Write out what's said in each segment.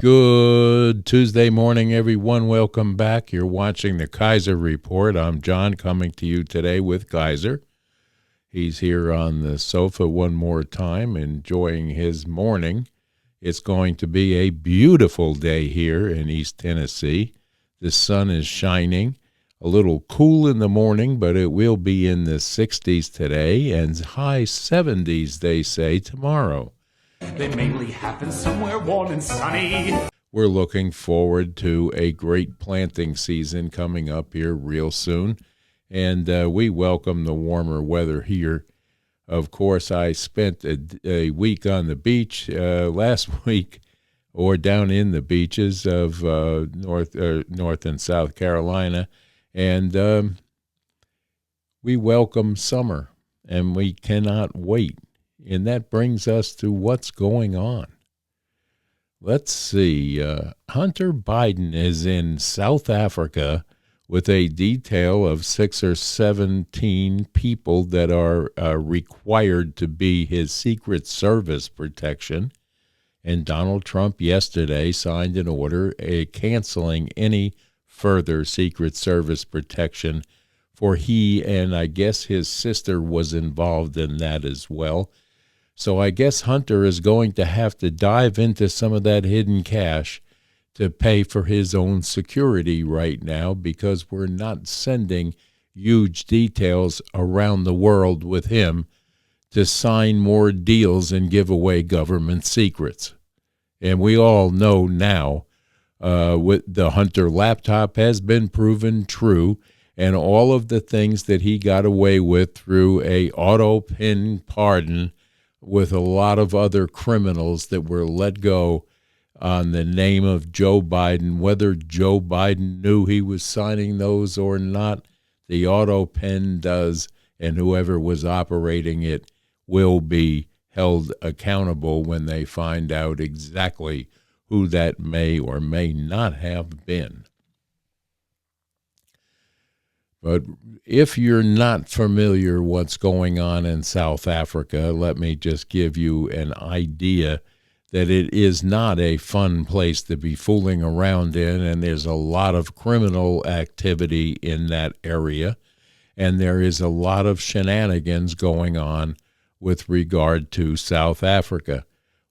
Good Tuesday morning, everyone. Welcome back. You're watching the Kaiser Report. I'm John, coming to you today with Kaiser. He's here on the sofa one more time, enjoying his morning. It's going to be a beautiful day here in East Tennessee. The sun is shining. A little cool in the morning, but it will be in the 60s today and high 70s, they say, tomorrow. They mainly happen somewhere warm and sunny. We're looking forward to a great planting season coming up here real soon, and we welcome the warmer weather here. Of course, I spent a week on the beach last week, or down in the beaches of North and South Carolina, and we welcome summer, and we cannot wait. And that brings us to what's going on. Let's see. Hunter Biden is in South Africa with a detail of 6 or 17 people that are required to be his Secret Service protection. And Donald Trump yesterday signed an order canceling any further Secret Service protection for he, and I guess his sister was involved in that as well. So I guess Hunter is going to have to dive into some of that hidden cash to pay for his own security right now, because we're not sending huge details around the world with him to sign more deals and give away government secrets. And we all know now with the Hunter laptop has been proven true, and all of the things that he got away with through a auto pin pardon with a lot of other criminals that were let go on the name of Joe Biden. Whether Joe Biden knew he was signing those or not, the auto pen does, and whoever was operating it will be held accountable when they find out exactly who that may or may not have been. But if you're not familiar what's going on in South Africa, let me just give you an idea that it is not a fun place to be fooling around in, and there's a lot of criminal activity in that area, and there is a lot of shenanigans going on with regard to South Africa,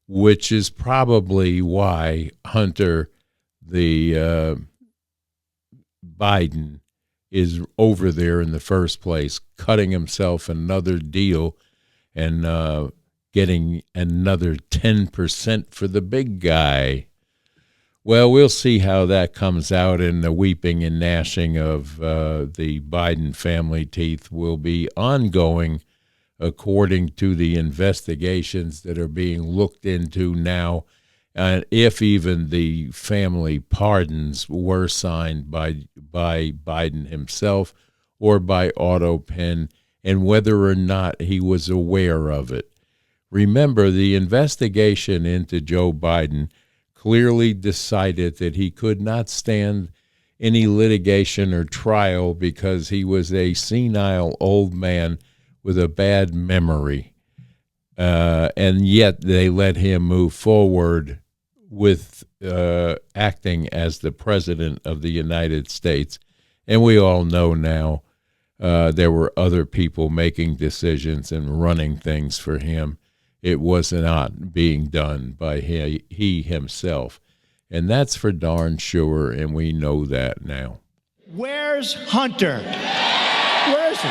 which is probably why Hunter, the Biden, is over there in the first place, cutting himself another deal and getting another 10% for the big guy. Well, we'll see how that comes out, and the weeping and gnashing of the Biden family teeth will be ongoing according to the investigations that are being looked into now. And if even the family pardons were signed by Biden himself or by auto pen, and whether or not he was aware of it. Remember, the investigation into Joe Biden clearly decided that he could not stand any litigation or trial because he was a senile old man with a bad memory. And yet they let him move forward with acting as the president of the United States. And we all know now there were other people making decisions and running things for him. It was not being done by he himself. And that's for darn sure, and we know that now. Where's Hunter? Where is he?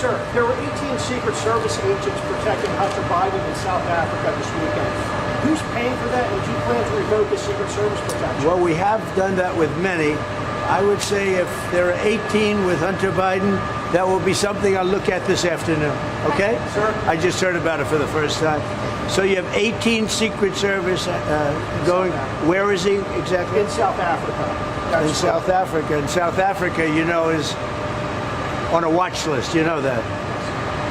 Sir, there were 18 Secret Service agents protecting Hunter Biden in South Africa this weekend. Who's paying for that, and do you plan to revoke the Secret Service protection? Well, we have done that with many. I would say if there are 18 with Hunter Biden, that will be something I'll look at this afternoon. Okay? Sir? I just heard about it for the first time. So you have 18 Secret Service going. Where is he exactly? In South Africa. In South Africa. And South Africa, you know, is on a watch list. You know that.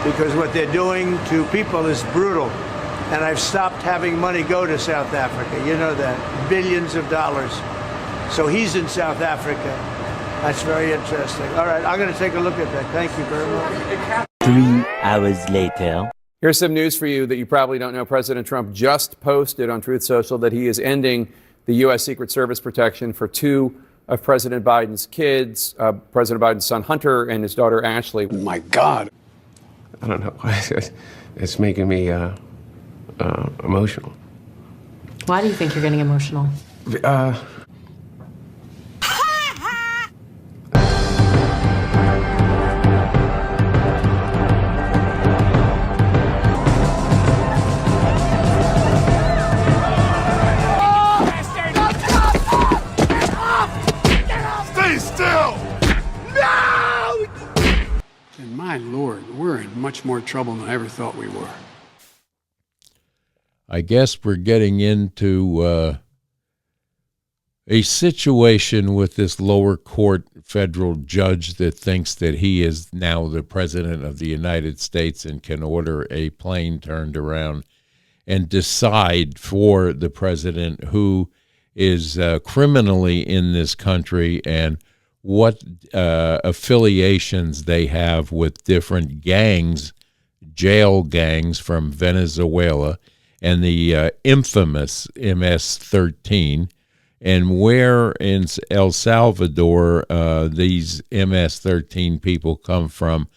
Because what they're doing to people is brutal. And I've stopped having money go to South Africa. You know that. Billions of dollars. So he's in South Africa. That's very interesting. All right, I'm going to take a look at that. Thank you very much. 3 hours later. Here's some news for you that you probably don't know. President Trump just posted on Truth Social that he is ending the U.S. Secret Service protection for two of President Biden's kids, President Biden's son Hunter and his daughter Ashley. My God. I don't know. It's making me emotional. Why do you think you're getting emotional? My Lord, we're in much more trouble than I ever thought we were. I guess we're getting into a situation with this lower court federal judge that thinks that he is now the president of the United States and can order a plane turned around and decide for the president who is criminally in this country and what affiliations they have with different gangs, jail gangs from Venezuela and the infamous MS-13, and where in El Salvador these MS-13 people come from.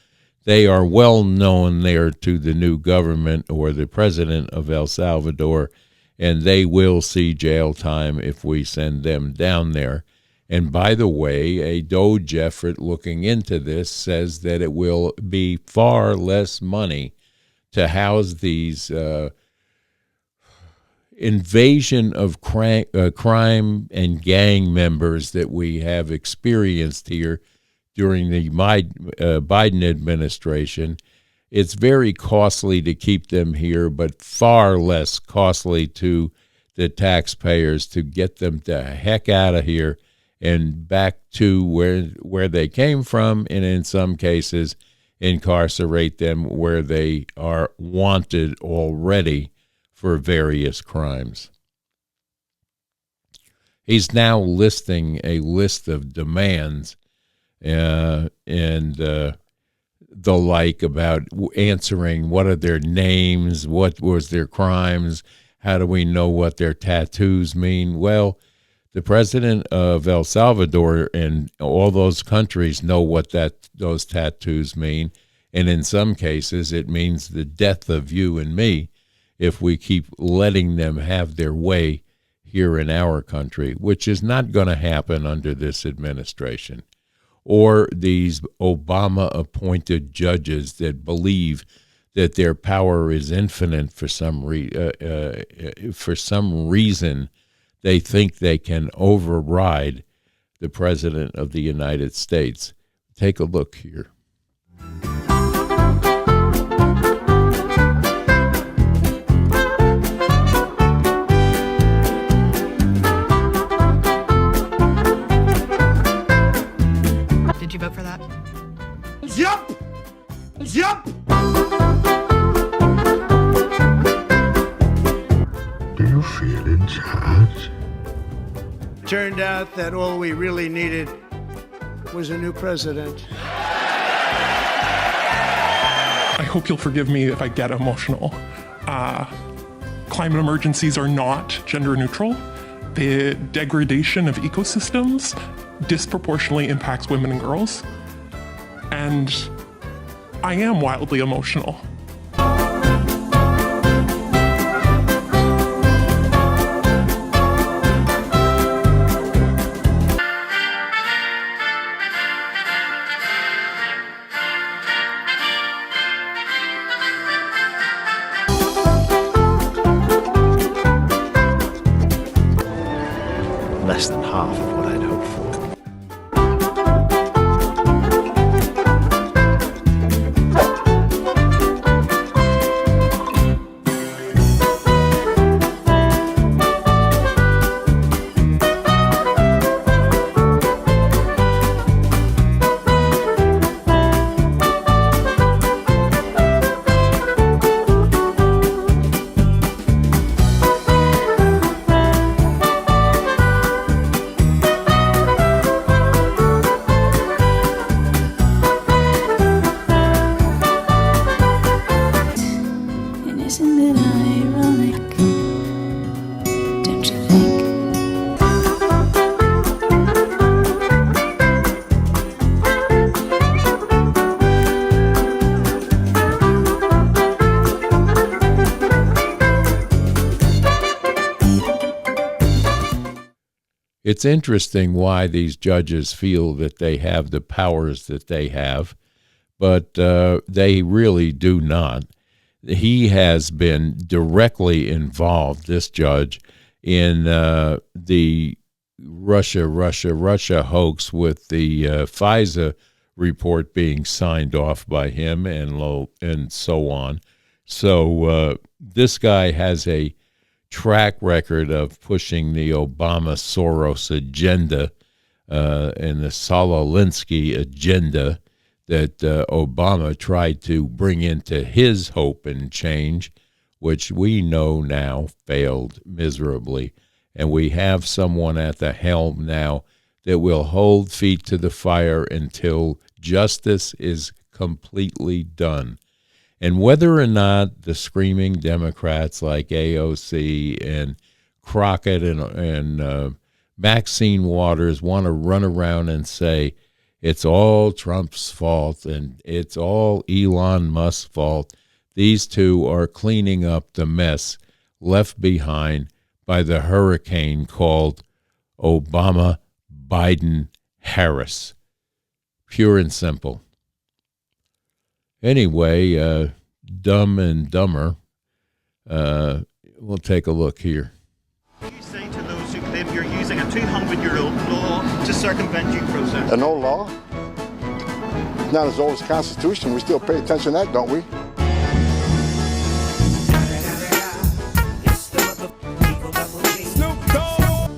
They are well known there to the new government or the president of El Salvador, and they will see jail time if we send them down there. And by the way, a DOJ effort looking into this says that it will be far less money to house these invasion of crime and gang members that we have experienced here during the Biden administration. It's very costly to keep them here, but far less costly to the taxpayers to get them the heck out of here and back to where they came from, and in some cases incarcerate them where they are wanted already for various crimes. He's now listing a list of demands and the like about answering what are their names, what was their crimes, how do we know what their tattoos mean. Well, the president of El Salvador and all those countries know what those tattoos mean, and in some cases it means the death of you and me if we keep letting them have their way here in our country, which is not going to happen under this administration, or these Obama-appointed judges that believe that their power is infinite for some reason. They think they can override the President of the United States. Take a look here. Did you vote for that? Yup! Yup! Do you feel in charge? Turned out that all we really needed was a new president. I hope you'll forgive me if I get emotional. Climate emergencies are not gender neutral. The degradation of ecosystems disproportionately impacts women and girls. And I am wildly emotional. Less than half of what I'd hoped for. Isn't it ironic? Don't you think? It's interesting why these judges feel that they have the powers that they have, but they really do not. He has been directly involved, this judge, in the Russia hoax with the Kaiser report being signed off by him and so on. So this guy has a track record of pushing the Obama-Soros agenda and the Sololinsky agenda that Obama tried to bring into his hope and change, which we know now failed miserably. And we have someone at the helm now that will hold feet to the fire until justice is completely done. And whether or not the screaming Democrats like AOC and Crockett and Maxine Waters want to run around and say it's all Trump's fault and it's all Elon Musk's fault, these two are cleaning up the mess left behind by the hurricane called Obama, Biden, Harris. Pure and simple. Anyway, Dumb and Dumber, we'll take a look here. You say to those who claim you're using a 200-year-old law to circumvent due process? An old law? It's not as old as the Constitution. We still pay attention to that, don't we?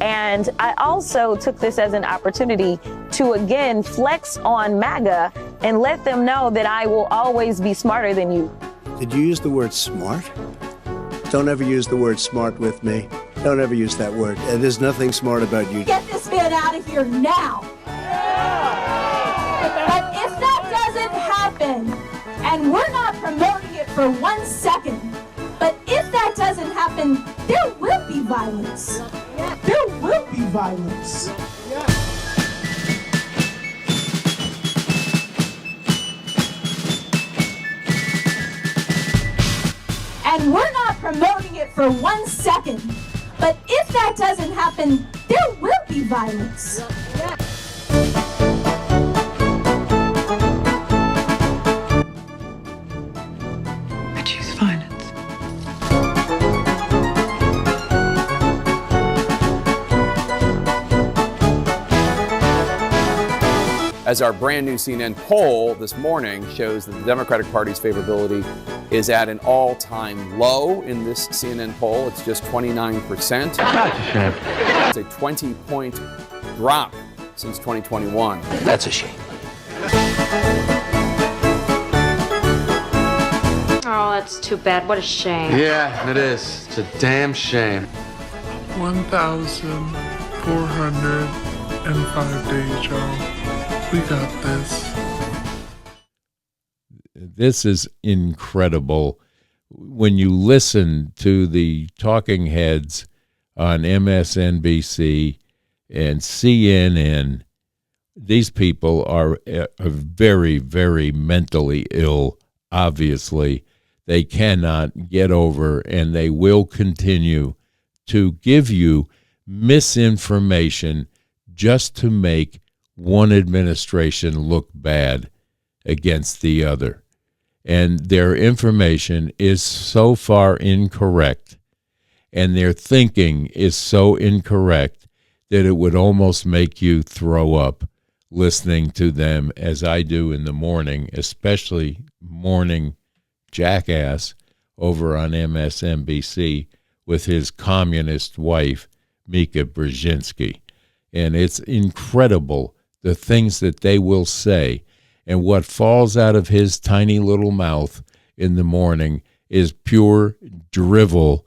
And I also took this as an opportunity to again flex on MAGA and let them know that I will always be smarter than you. Did you use the word smart? Don't ever use the word smart with me. Don't ever use that word. There's nothing smart about you. Get this man out of here now! But if that doesn't happen, and we're not promoting it for 1 second, but if that doesn't happen, there will be violence. There will be violence. And we're not promoting it for 1 second, but if that doesn't happen, there will be violence. I choose violence. As our brand new CNN poll this morning shows that the Democratic Party's favorability is at an all-time low in this CNN poll. It's just 29%. That's a shame. It's a 20-point drop since 2021. That's a shame. Oh, that's too bad. What a shame. Yeah, it is. It's a damn shame. 1,405 days, y'all. We got this. This is incredible. When you listen to the talking heads on MSNBC and CNN, these people are very, very mentally ill, obviously. They cannot get over, and they will continue to give you misinformation just to make one administration look bad against the other. And their information is so far incorrect, and their thinking is so incorrect that it would almost make you throw up listening to them, as I do in the morning, especially morning jackass over on MSNBC with his communist wife, Mika Brzezinski. And it's incredible the things that they will say. And what falls out of his tiny little mouth in the morning is pure drivel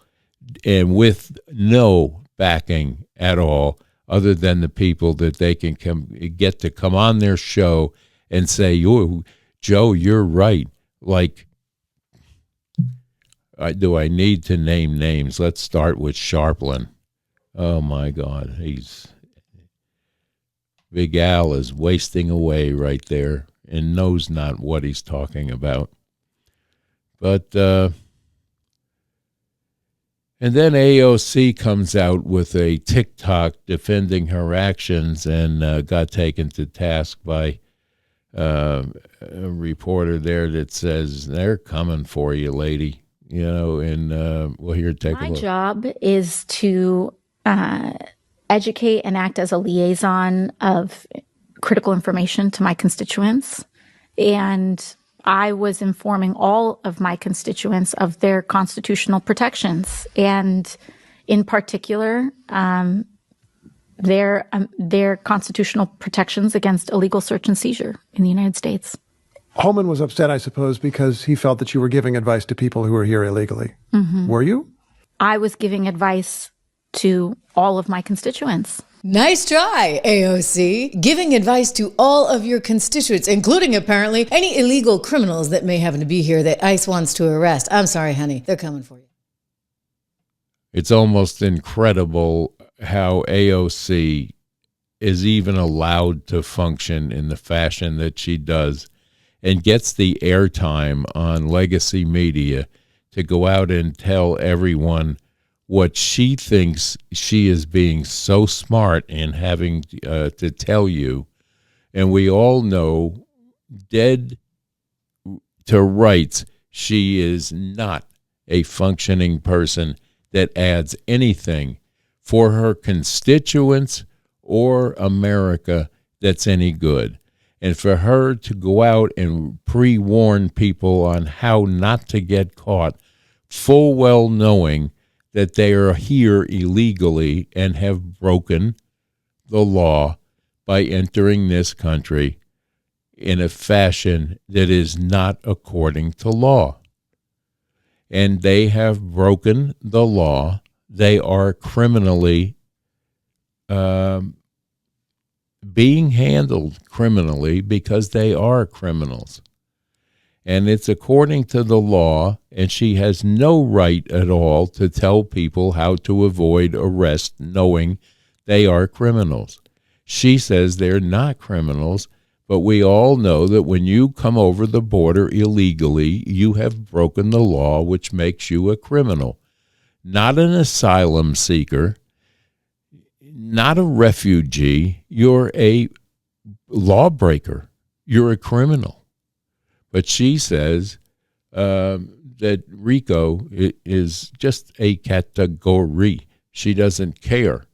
and with no backing at all, other than the people that they can get to come on their show and say, "Joe, you're right." Like, do I need to name names? Let's start with Sharplin. Oh, my God. Big Al is wasting away right there and knows not what he's talking about. But, and then AOC comes out with a TikTok defending her actions and got taken to task by a reporter there that says, they're coming for you, lady. You know, and well, here, take a look. My job is to educate and act as a liaison of critical information to my constituents. And I was informing all of my constituents of their constitutional protections, and in particular, their constitutional protections against illegal search and seizure in the United States. Holman was upset, I suppose, because he felt that you were giving advice to people who were here illegally. Mm-hmm. Were you? I was giving advice to all of my constituents. Nice try, AOC. Giving advice to all of your constituents, including apparently any illegal criminals that may happen to be here that ICE wants to arrest. I'm sorry, honey. They're coming for you. It's almost incredible how AOC is even allowed to function in the fashion that she does and gets the airtime on legacy media to go out and tell everyone what she thinks she is being so smart in having to tell you. And we all know, dead to rights, she is not a functioning person that adds anything for her constituents or America that's any good. And for her to go out and pre-warn people on how not to get caught, full well knowing that they are here illegally and have broken the law by entering this country in a fashion that is not according to law. And they have broken the law. They are criminally being handled criminally because they are criminals. And it's according to the law, and she has no right at all to tell people how to avoid arrest knowing they are criminals. She says they're not criminals, but we all know that when you come over the border illegally, you have broken the law, which makes you a criminal. Not an asylum seeker, not a refugee. You're a lawbreaker. You're a criminal. But she says that RICO is just a category. She doesn't care.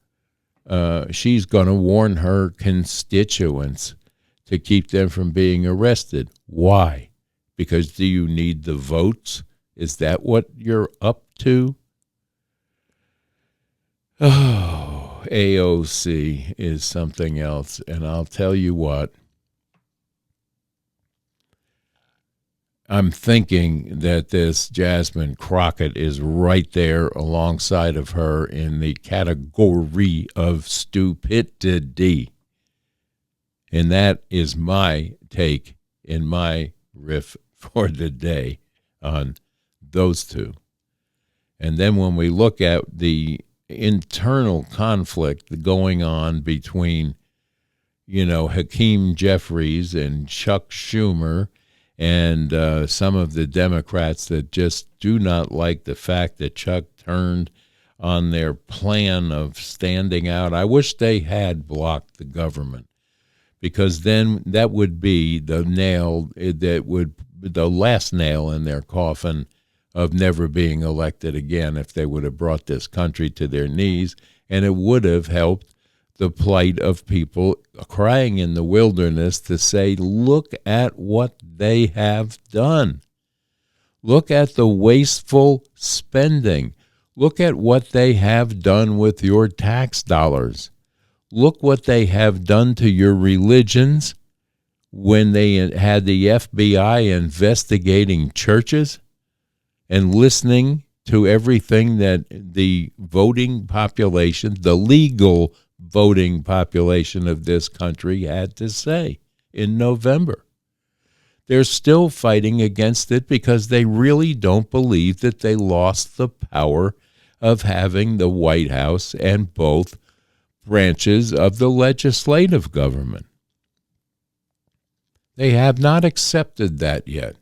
She's going to warn her constituents to keep them from being arrested. Why? Because do you need the votes? Is that what you're up to? Oh, AOC is something else. And I'll tell you what. I'm thinking that this Jasmine Crockett is right there alongside of her in the category of stupidity. And that is my take in my riff for the day on those two. And then when we look at the internal conflict going on between, Hakeem Jeffries and Chuck Schumer and some of the Democrats that just do not like the fact that Chuck turned on their plan of standing out. I wish they had blocked the government, because then that would be the last nail in their coffin of never being elected again if they would have brought this country to their knees, and it would have helped the plight of people crying in the wilderness to say, look at what they have done. Look at the wasteful spending. Look at what they have done with your tax dollars. Look what they have done to your religions when they had the FBI investigating churches and listening to everything that the voting population, the legal voting population of this country had to say in November. They're still fighting against it because they really don't believe that they lost the power of having the White House and both branches of the legislative government. They have not accepted that yet.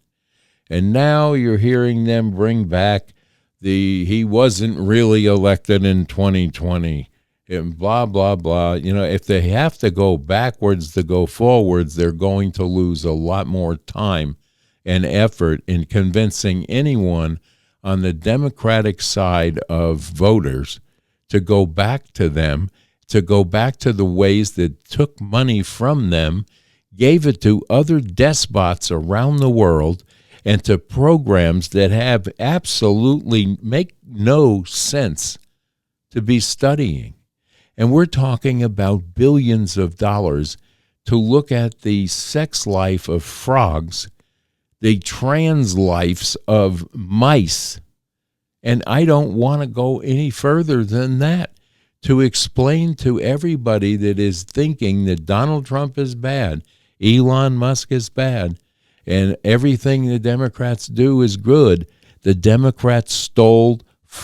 And now you're hearing them bring back he wasn't really elected in 2020 and blah, blah, blah. You know, if they have to go backwards to go forwards, they're going to lose a lot more time and effort in convincing anyone on the Democratic side of voters to go back to them, to go back to the ways that took money from them, gave it to other despots around the world, and to programs that have absolutely make no sense to be studying. And we're talking about billions of dollars to look at the sex life of frogs, the trans lives of mice. And I don't want to go any further than that to explain to everybody that is thinking that Donald Trump is bad, Elon Musk is bad, and everything the Democrats do is good. The Democrats stole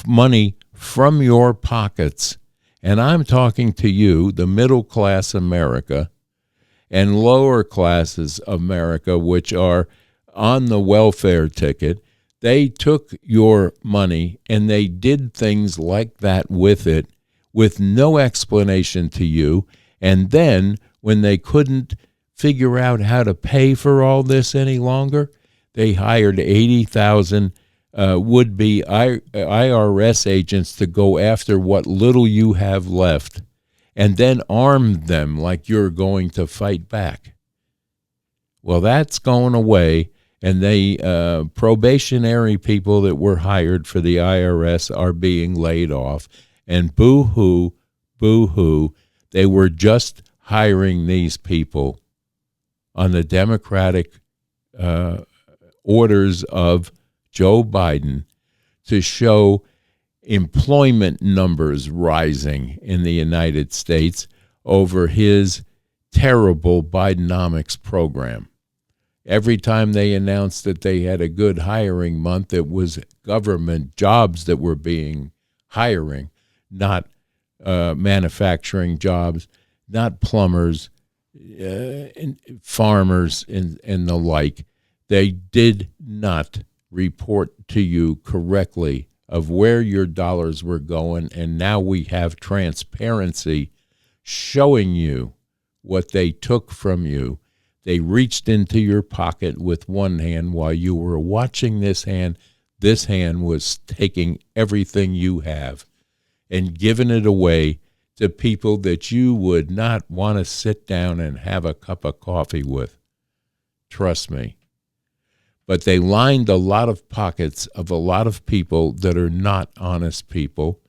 money from your pockets. And I'm talking to you, the middle class America and lower classes America, which are on the welfare ticket. They took your money and they did things like that with it with no explanation to you. And then when they couldn't figure out how to pay for all this any longer, they hired 80,000 would-be IRS agents to go after what little you have left and then armed them like you're going to fight back. Well, that's going away, and the probationary people that were hired for the IRS are being laid off. And boo-hoo, boo-hoo, they were just hiring these people on the Democratic orders of Joe Biden to show employment numbers rising in the United States over his terrible Bidenomics program. Every time they announced that they had a good hiring month, it was government jobs that were being hiring, not manufacturing jobs, not plumbers, and farmers and the like. They did not report to you correctly of where your dollars were going, and now we have transparency showing you what they took from you. They reached into your pocket with one hand while you were watching this hand. This hand was taking everything you have and giving it away to people that you would not want to sit down and have a cup of coffee with. Trust me. But they lined a lot of pockets of a lot of people that are not honest people.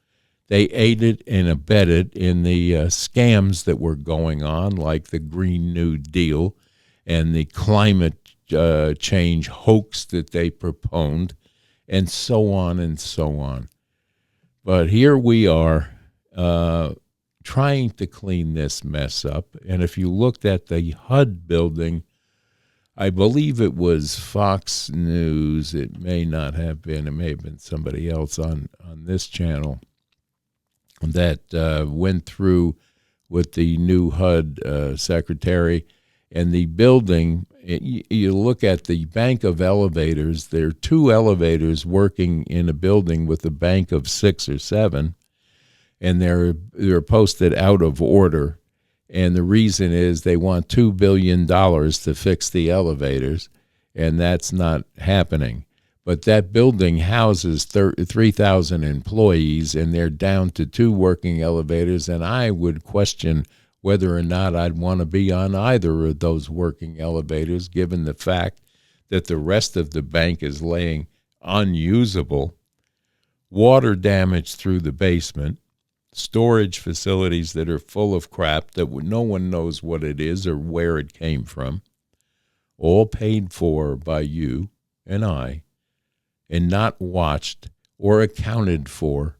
They aided and abetted in the scams that were going on, like the Green New Deal and the climate change hoax that they proponed, and so on and so on. But here we are trying to clean this mess up. And if you looked at the HUD building, I believe it was Fox News. It may not have been. It may have been somebody else on this channel that went through with the new HUD secretary. And the building, you look at the bank of elevators, there are 2 elevators working in a building with a bank of 6 or 7, and they're posted out of order. And the reason is they want $2 billion to fix the elevators, and that's not happening. But that building houses 3,000 employees, and they're down to 2 working elevators, and I would question whether or not I'd want to be on either of those working elevators, given the fact that the rest of the bank is laying unusable, water damage through the basement, storage facilities that are full of crap that no one knows what it is or where it came from, all paid for by you and I, and not watched or accounted for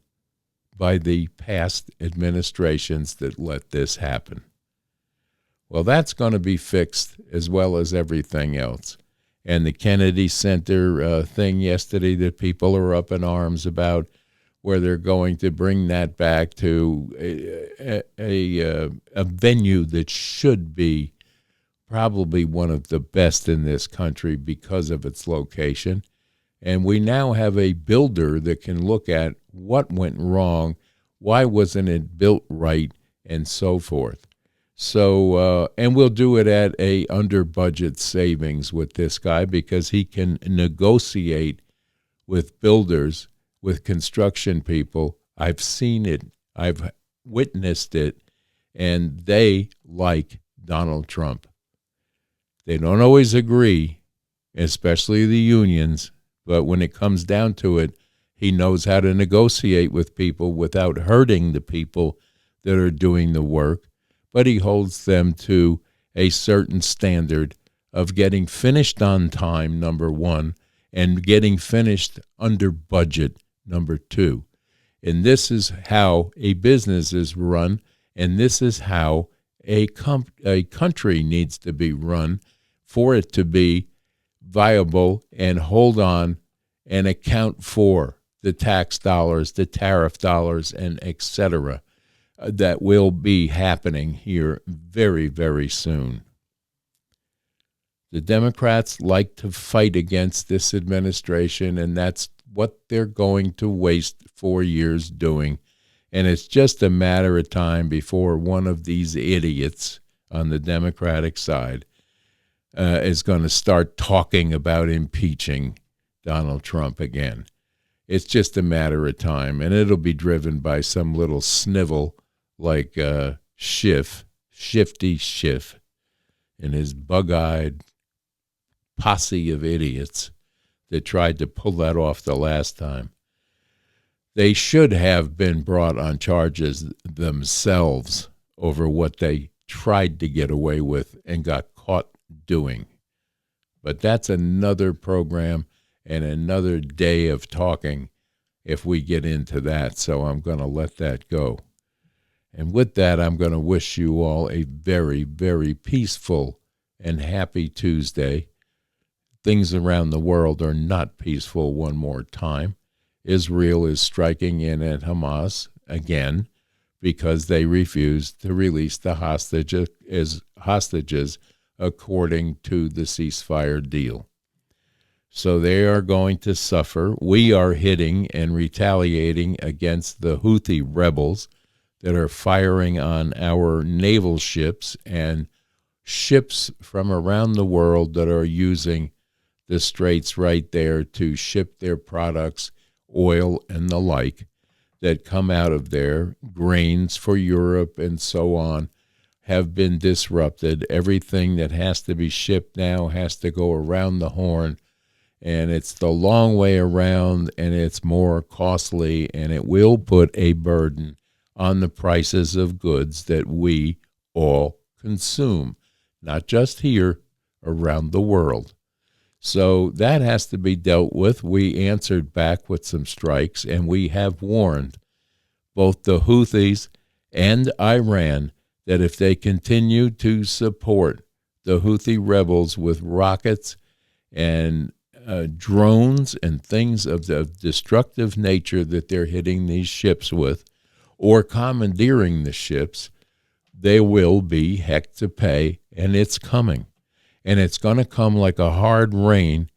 by the past administrations that let this happen. Well, that's going to be fixed as well as everything else. and the Kennedy Center thing yesterday that people are up in arms about, where they're going to bring that back to a venue that should be probably one of the best in this country because of its location. And we now have a builder that can look at what went wrong, why wasn't it built right, and so forth. So, and we'll do it at a under budget savings with this guy, because he can negotiate with builders, with construction people. I've seen it. I've witnessed it. And they like Donald Trump. They don't always agree, especially the unions, but when it comes down to it, he knows how to negotiate with people without hurting the people that are doing the work, but he holds them to a certain standard of getting finished on time, number one, and getting finished under budget, number two. And this is how a business is run, and this is how a country needs to be run for it to be viable and hold on and account for the tax dollars, the tariff dollars, and et cetera, that will be happening here very, very soon. The Democrats like to fight against this administration, and that's what they're going to waste 4 years doing. And it's just a matter of time before one of these idiots on the Democratic side is going to start talking about impeaching Donald Trump again. It's just a matter of time, and it'll be driven by some little snivel like Shifty Schiff, and his bug-eyed posse of idiots that tried to pull that off the last time. They should have been brought on charges themselves over what they tried to get away with and got caught doing. But that's another program and another day of talking if we get into that, so I'm going to let that go. And with that, I'm going to wish you all a very, very peaceful and happy Tuesday. Things around the world are not peaceful one more time. Israel is striking in at Hamas again because they refused to release the hostages according to the ceasefire deal. So they are going to suffer. We are hitting and retaliating against the Houthi rebels that are firing on our naval ships and ships from around the world that are using the straits right there to ship their products, oil and the like, that come out of there, grains for Europe and so on, have been disrupted. Everything that has to be shipped now has to go around the horn, and it's the long way around, and it's more costly, and it will put a burden on the prices of goods that we all consume, not just here, around the world. So that has to be dealt with. We answered back with some strikes, and we have warned both the Houthis and Iran that if they continue to support the Houthi rebels with rockets and drones and things of the destructive nature that they're hitting these ships with, or commandeering the ships, they will be heck to pay, and it's coming. And it's going to come like a hard rain,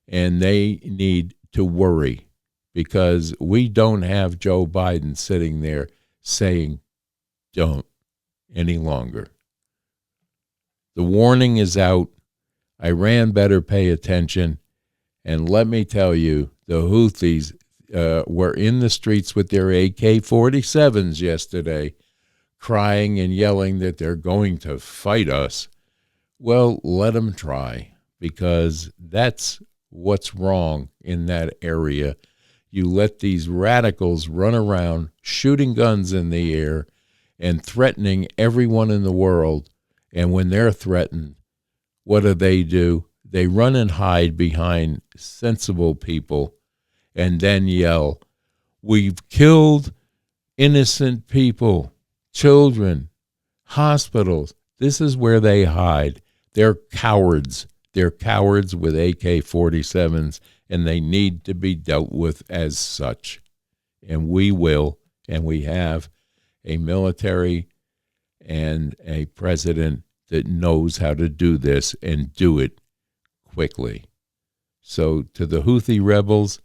and they need to worry because we don't have Joe Biden sitting there saying, don't any longer. The warning is out. Iran better pay attention. And let me tell you, the Houthis were in the streets with their AK-47s yesterday, crying and yelling that they're going to fight us. Well, let them try, because that's what's wrong in that area. You let these radicals run around shooting guns in the air and threatening everyone in the world. And when they're threatened, what do? They run and hide behind sensible people and then yell, "We've killed innocent people, children, hospitals." This is where they hide. They're cowards. They're cowards with AK-47s, and they need to be dealt with as such. And we will, and we have a military and a president that knows how to do this and do it quickly. So to the Houthi rebels,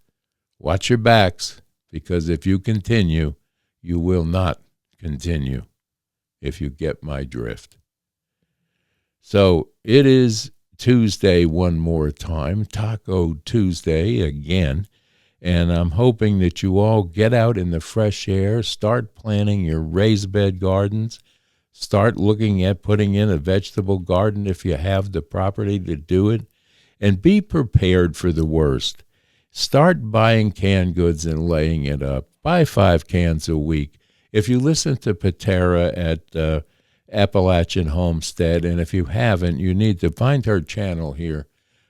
watch your backs, because if you continue, you will not continue, if you get my drift. So it is Tuesday one more time, Taco Tuesday again, and I'm hoping that you all get out in the fresh air, start planting your raised bed gardens, start looking at putting in a vegetable garden if you have the property to do it, and be prepared for the worst. Start buying canned goods and laying it up. Buy 5 cans a week. If you listen to Patera at Appalachian Homestead, and if you haven't, you need to find her channel here.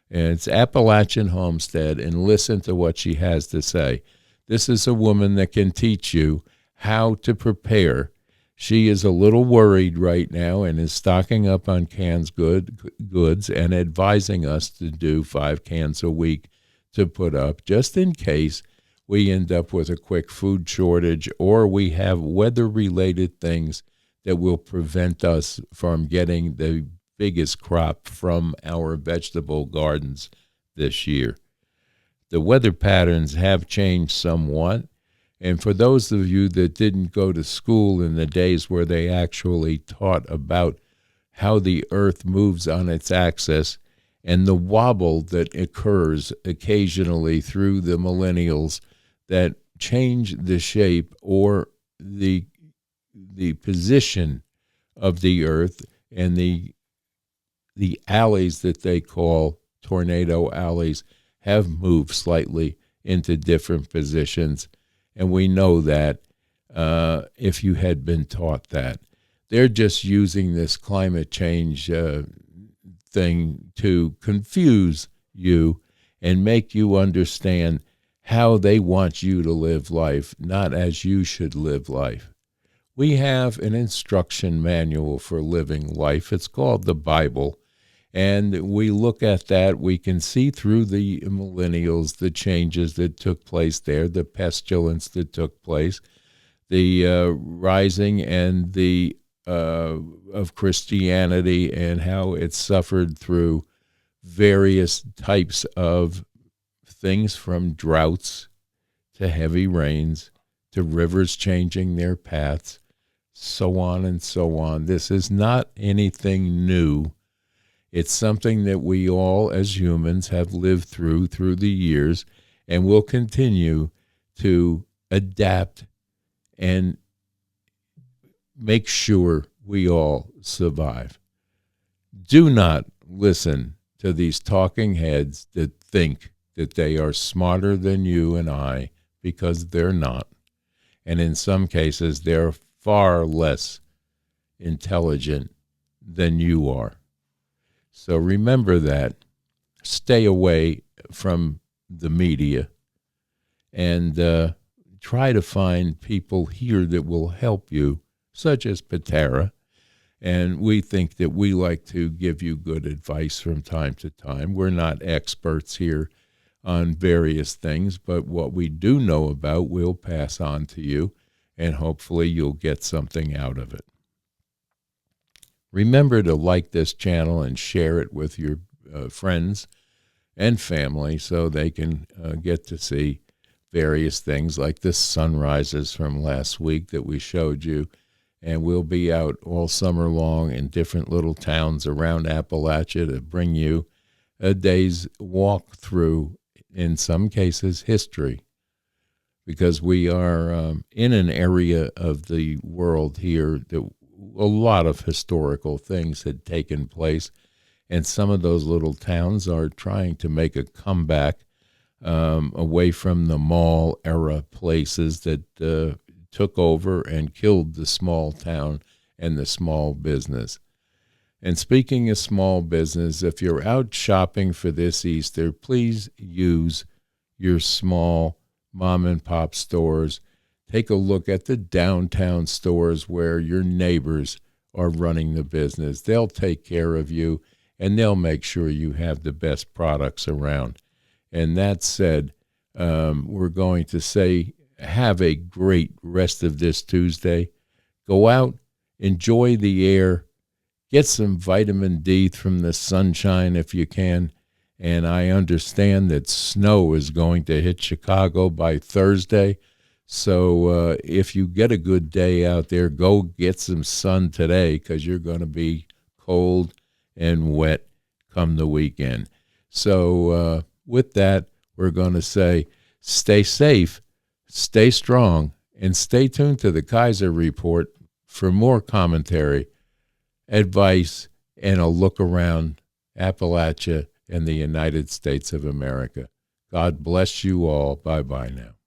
And it's Appalachian Homestead, and listen to what she has to say. This is a woman that can teach you how to prepare. She is a little worried right now and is stocking up on canned goods and advising us to do 5 cans a week to put up, just in case we end up with a quick food shortage or we have weather-related things that will prevent us from getting the biggest crop from our vegetable gardens this year. The weather patterns have changed somewhat, and for those of you that didn't go to school in the days where they actually taught about how the earth moves on its axis and the wobble that occurs occasionally through the millennials that change the shape or the position of the earth, and the alleys that they call tornado alleys have moved slightly into different positions. And we know that if you had been taught that. They're just using this climate change thing to confuse you and make you understand how they want you to live life, not as you should live life. We have an instruction manual for living life. It's called the Bible. And we look at that, we can see through the millennials the changes that took place there, the pestilence that took place, the rising and the of Christianity and how it suffered through various types of things, from droughts to heavy rains to rivers changing their paths, so on and so on. This is not anything new. It's something that we all as humans have lived through the years, and will continue to adapt and make sure we all survive. Do not listen to these talking heads that think that they are smarter than you and I, because they're not. And in some cases, they're far less intelligent than you are. So remember that. Stay away from the media and try to find people here that will help you, such as Patera. And we think that we like to give you good advice from time to time. We're not experts here on various things, but what we do know about we'll pass on to you, and hopefully you'll get something out of it. Remember to like this channel and share it with your friends and family so they can get to see various things like the sunrises from last week that we showed you. And we'll be out all summer long in different little towns around Appalachia to bring you a day's walk through, in some cases, history. Because we are in an area of the world here that a lot of historical things had taken place, and some of those little towns are trying to make a comeback away from the mall era places that took over and killed the small town and the small business. And speaking of small business, if you're out shopping for this Easter, please use your small mom and pop stores. Take a look at the downtown stores where your neighbors are running the business. They'll take care of you, and they'll make sure you have the best products around. And that said, we're going to say have a great rest of this Tuesday. Go out, enjoy the air, get some vitamin D from the sunshine if you can. And I understand that snow is going to hit Chicago by Thursday. So if you get a good day out there, go get some sun today, because you're going to be cold and wet come the weekend. So with that, we're going to say stay safe, stay strong, and stay tuned to the Kaiser Report for more commentary, advice, and a look around Appalachia and the United States of America. God bless you all. Bye-bye now.